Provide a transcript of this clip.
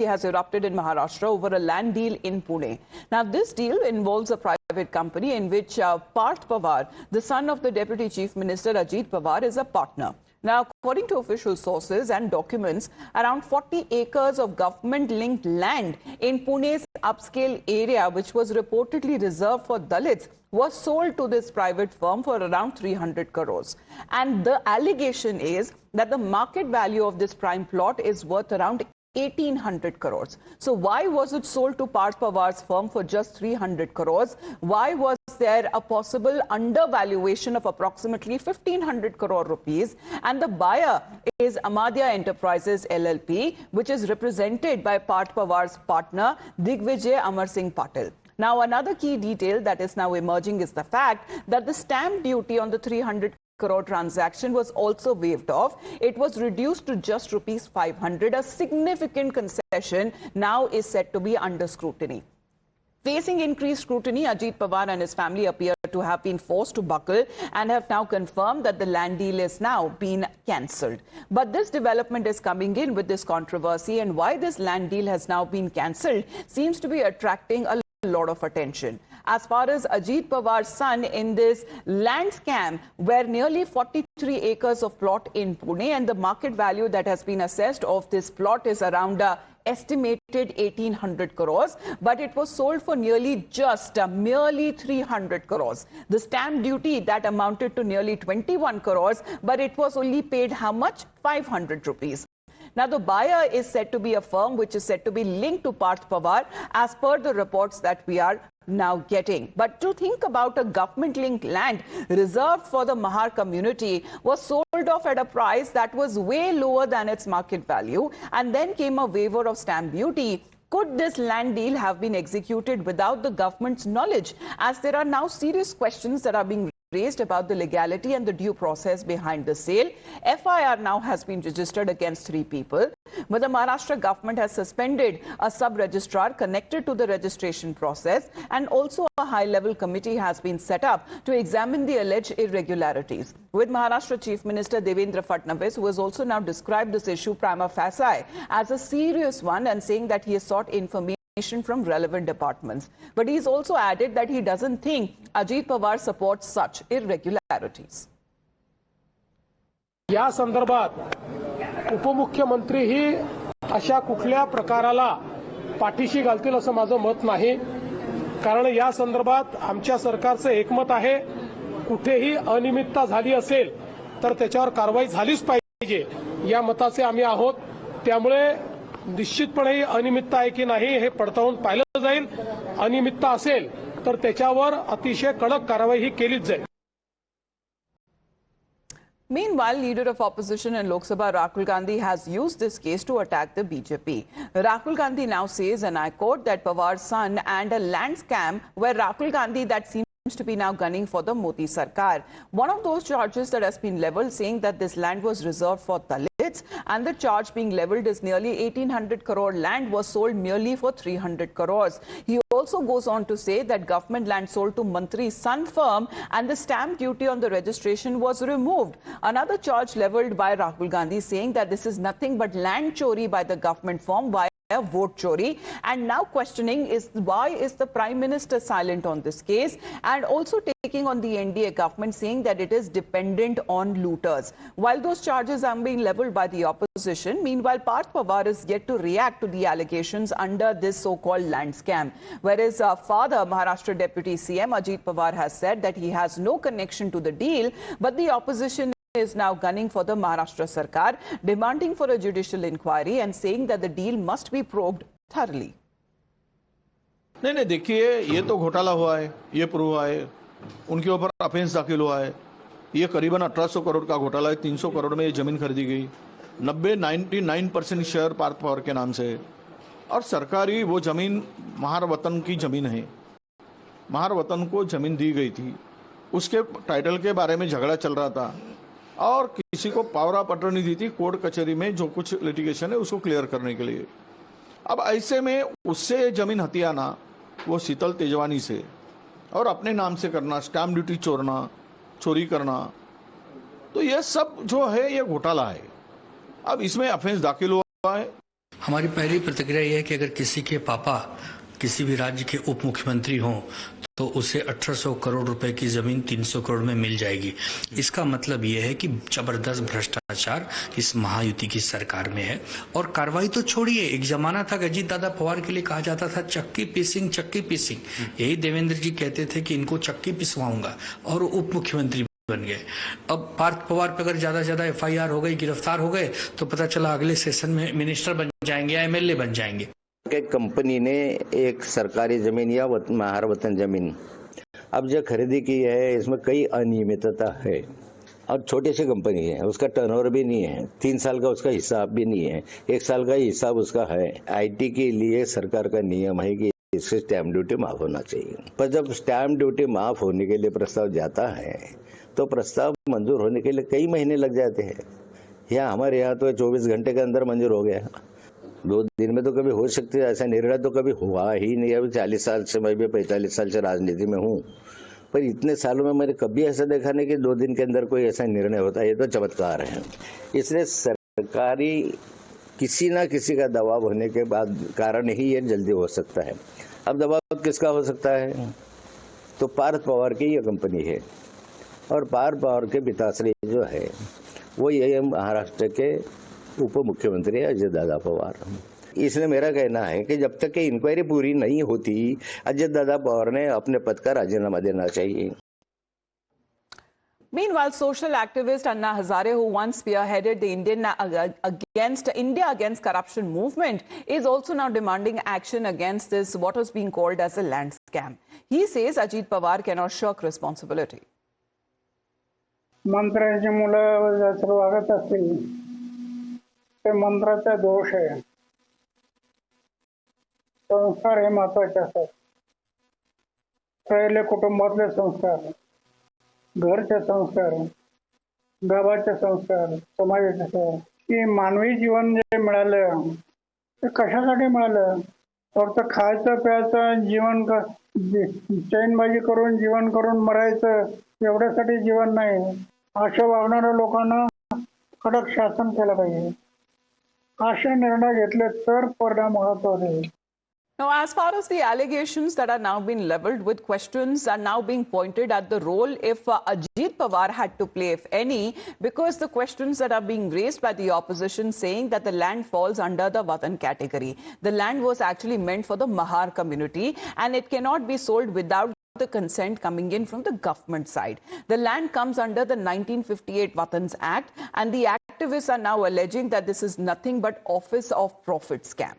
has erupted in Maharashtra over a land deal in Pune. Now, this deal involves a private company in which Parth Pawar, the son of the Deputy Chief Minister Ajit Pawar, is a partner. Now, according to official sources and documents, around 40 acres of government-linked land in Pune's upscale area, which was reportedly reserved for Dalits, was sold to this private firm for around 300 crores. And the allegation is that the market value of this prime plot is worth around 1,800 crores. So why was it sold to Parth Pawar's firm for just 300 crores? Why was there a possible undervaluation of approximately 1,500 crore rupees? And the buyer is Amadya Enterprises LLP, which is represented by Parth Pawar's partner Digvijay Amar Singh Patil. Now, another key detail that is now emerging is the fact that the stamp duty on the 300 crore transaction was also waived off. It was reduced to just rupees 500. A significant concession now is said to be under scrutiny. Facing increased scrutiny, Ajit Pawar and his family appear to have been forced to buckle and have now confirmed that the land deal is now been cancelled. But this development is coming in with this controversy, and why this land deal has now been cancelled seems to be attracting a lot of attention. As far as Ajit Pawar's son in this land scam, where nearly 43 acres of plot in Pune, and the market value that has been assessed of this plot is around estimated 1,800 crores, but it was sold for merely 300 crores. The stamp duty that amounted to nearly 21 crores, but it was only paid how much? 500 rupees. Now, the buyer is said to be a firm which is said to be linked to Parth Pawar, as per the reports that we are now getting. But to think about a government-linked land reserved for the Mahar community was sold off at a price that was way lower than its market value, and then came a waiver of stamp duty. Could this land deal have been executed without the government's knowledge? As there are now serious questions that are being raised about the legality and the due process behind the sale. FIR now has been registered against 3 people, but the Maharashtra government has suspended a sub-registrar connected to the registration process, and also a high-level committee has been set up to examine the alleged irregularities. With Maharashtra Chief Minister Devendra Fadnavis, who has also now described this issue prima facie as a serious one, and saying that he has sought information from relevant departments. But he's also added that he doesn't think Ajit Pawar supports such irregularities. या संदर्भात उपमुख्यमंत्री ही अशा कुठल्या प्रकाराला पाठीशी घालतील असं माझं मत नाही, कारण या संदर्भात आमच्या सरकारचं एकमत आहे. कुठेही अनियमितता झाली असेल तर त्याच्यावर कारवाई झालीच पाहिजे या मताचे आम्ही आहोत. त्यामुळे निश्चितपणे अनियमितता आहे की नाही हे पडताळून पाहिलं जाईल. अनियमितता असेल तर त्याच्यावर अतिशय कडक कारवाई ही केलीच जाईल. Meanwhile, leader of opposition in Lok Sabha Rahul Gandhi has used this case to attack the BJP. Rahul Gandhi now says, and I quote, that Pawar's son and a land scam where Rahul Gandhi that seems to be now gunning for the Modi Sarkar. One of those charges that has been levelled, saying that this land was reserved for Dalits, and the charge being levelled is nearly 1,800 crore land was sold merely for 300 crores. He also goes on to say that government land sold to Mantri's son firm, and the stamp duty on the registration was removed. Another charge levelled by Rahul Gandhi, saying that this is nothing but land chori by the government firm via vote chori, and now questioning is why is the Prime Minister silent on this case, and also taking on the NDA government, saying that it is dependent on looters. While those charges are being levelled by the opposition, meanwhile Parth Pawar is yet to react to the allegations under this so-called land scam. Whereas father, Maharashtra Deputy CM Ajit Pawar, has said that he has no connection to the deal, but the opposition is now gunning for the Maharashtra Sarkar, demanding for a judicial inquiry and saying that the deal must be probed thoroughly. नहीं देखिए, ये तो घोटाला हुआ है, ये prove हुआ है, उनके ऊपर अफेंस दाखिल हुआ है. ये करीबन 1800 करोड़ का घोटाला है. 300 करोड़ में ये जमीन खरीदी गई. 99% शेयर पार्थ पवार के नाम से है, और सरकारी वो जमीन महार वतन की जमीन है. महार वतन को जमीन दी गई थी, उसके टाइटल के बारे में झगड़ा चल रहा था, और किसी को पावर ऑफ अटर्नी दी थी कोर्ट कचहरी में, जो कुछ लिटिगेशन है उसको क्लियर करने के लिए. अब ऐसे में उससे जमीन हथियाना, वो शीतल तेजवानी से, और अपने नाम से करना, स्टैम्प ड्यूटी चोरी करना, तो ये सब जो है ये घोटाला है. अब इसमें अफेंस दाखिल हुआ है. हमारी पहली प्रतिक्रिया यह है कि अगर किसी के पापा किसी भी राज्य के उप मुख्यमंत्री हों तो उसे 1800 करोड़ रुपए की जमीन 300 करोड़ में मिल जाएगी। इसका मतलब यह है कि जबरदस्त भ्रष्टाचार इस महायुति की सरकार में है। और कार्रवाई तो छोड़िए, एक जमाना था अजीत दादा पवार के लिए कहा जाता था चक्की पीसिंग चक्की पीसिंग। यही देवेंद्र जी कहते थे कि इनको चक्की पिसवाऊंगा और उप मुख्यमंत्री बन गए। अब पार्थ पवार पर अगर ज्यादा से ज्यादा FIR हो गई, गिरफ्तार हो गए तो पता चला अगले सेशन में मिनिस्टर बन जाएंगे या MLA बन जाएंगे। एक कंपनी ने एक सरकारी जमीन या महार वतन जमीन अब जो खरीदी की है, इसमें कई अनियमितता है और छोटी सी कंपनी है, उसका टर्नओवर भी नहीं है, 3 साल का उसका हिसाब भी नहीं है, 1 साल का हिसाब उसका है। IT के लिए सरकार का नियम है कि इससे स्टैम्प ड्यूटी माफ होना चाहिए, पर जब स्टैम्प ड्यूटी माफ होने के लिए प्रस्ताव जाता है तो प्रस्ताव मंजूर होने के लिए कई महीने लग जाते हैं। यहाँ हमारे यहाँ तो 24 घंटे के अंदर मंजूर हो गया, 2 दिन में तो कभी हो सकती है। ऐसा निर्णय तो कभी हुआ ही नहीं। अभी 40 साल से, मैं भी 45 साल से राजनीति में हूँ, पर इतने सालों में मैंने कभी ऐसा देखा नहीं कि 2 दिन के अंदर कोई ऐसा निर्णय होता है। ये तो चमत्कार है। इसलिए सरकारी किसी ना किसी का दबाव होने के बाद कारण ही ये जल्दी हो सकता है। अब दबाव किसका हो सकता है? तो पार्थ पवार की ये कंपनी है और पार्थ पवार के पिताश्री जो है वो ये महाराष्ट्र के उप मुख्यमंत्री अजय दादा पवार। इसलिए मेरा कहना है कि जब तक कि इंक्वायरी पूरी नहीं होती, अजय दादा पवार ने अपने पद का राजीनामा देना चाहिए। Meanwhile, social activist Anna Hazare, who once spearheaded the India Against Corruption movement, is also now demanding action against this, what was being called as a land scam. He says Ajit Pawar cannot shirk responsibility. मंत्र्यांची मुलं जर वागत असतील ते मंत्राचा दोष आहे। संस्कार हे महत्वाचे असतात, पहिले कुटुंबातले संस्कार, घरचे संस्कार, गावाचे संस्कार, समाजाचे संस्कार। की मानवी जीवन जे मिळालं ते कशासाठी मिळालं? फक्त खायचं प्यायचं, जीवन चैनबाजी करून जीवन करून मरायचं एवढ्यासाठी जीवन नाही। अशा वागणाऱ्या लोकांना कडक शासन केलं पाहिजे। अशा निर्णय घेतले तर परिणाम होईल। Now, as far as the allegations that are now being leveled with questions are now being pointed at the role if Ajit Pawar had to play, if any, because the questions that are being raised by the opposition saying that the land falls under the Vatan category. The land was actually meant for the Mahar community and it cannot be sold without the consent coming in from the government side. The land comes under the 1958 Vatans Act and the activists are now alleging that this is nothing but office of profit scam.